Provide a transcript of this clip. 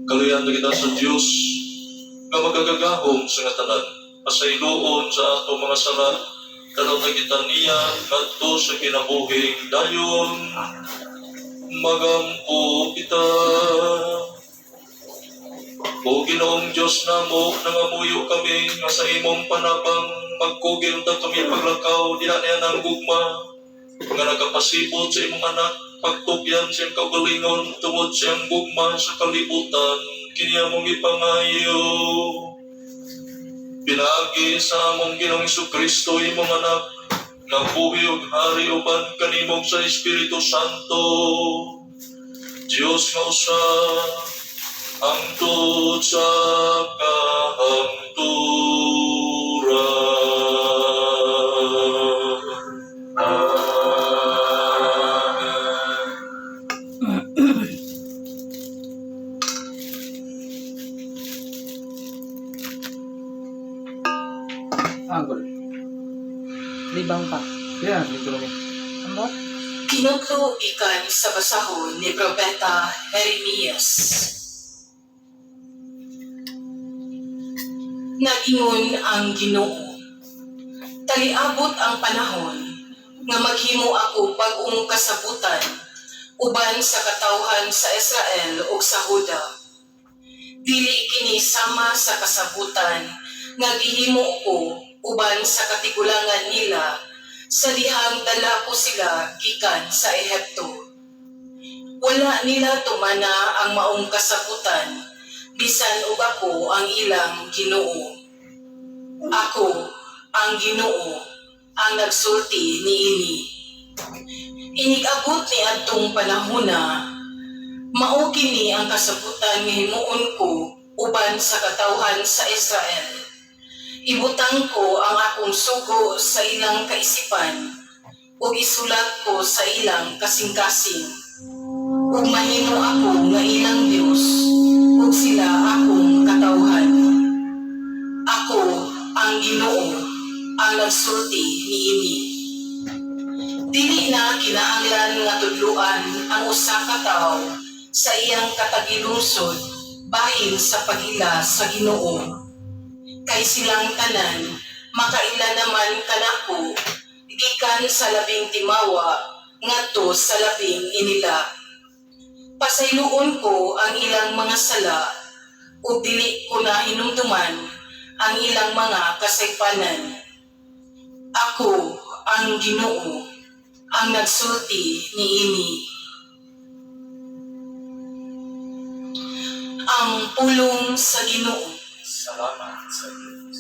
Kaluyan kita sa Diyos, nga magagagahong sa ngatanan, pasayloon sa ato mga sala, kanaw na kita niya, kadto sa kinabuhing dayon, magampo kita. O Ginoong Diyos namo, nangamuyo kami, nga sa imong panabang, magkugil na kami paglakaw, dinanian ang gugma, nga nagapasipot sa imong anak, pagtupyan siyang kaugalingon, tungod siyang gugma sa kalibutan, kiniya mong ipangayo. Pinagi sa among Ginoong Jesucristo, imong anak, nga buhi ug hari uban kanimong sa Espiritu Santo. Diyos nga usa, hangtod sa kahangturan. Anggol. Libang pa. Yeah, dito kami. Ambot? Kinutlo ikan sa basahon ni Propeta Jeremias. Nagingon ang Ginoo, taliabot ang panahon nga maghimo ako bag-ong kasabutan uban sa katawhan sa Israel ug sa Huda. Dili kini sama sa kasabutan nga gihimo ko uban sa katigulangan nila sa dihang dala ko sila gikan sa Ehipto. Wala nila tumana ang maong kasabutan, bisan ug ako ang ilang Ginoo. Ako ang Ginoo, ang nagsulti niini. Inig-abot ni adtong panahona, mao kini ang kasabutan nga himuon ko uban sa katawhan sa Israel. Ibutang ko ang akong sugo sa ilang kaisipan ug isulat ko sa ilang kasing-kasing. Ug mahimo ako nga ilang Dios ug sila akong katawhan. Ako ang Ginoo, ang nagsulti niini. Dili na kinahanglan nga tudloan ang usa ka tawo sa iyang katagilungsod bahin sa pagila sa Ginoo. Kay silang tanan, makaila naman kanako, gikan sa labing timawa, ngadto sa labing inila. Pasayloon ko ang ilang mga sala, ug dili ko na hinumduman ang ilang mga kasaypanan. Ako ang Ginoo, ang nagsulti niini. Ang pulong sa Ginoo. Salamat sa Diyos.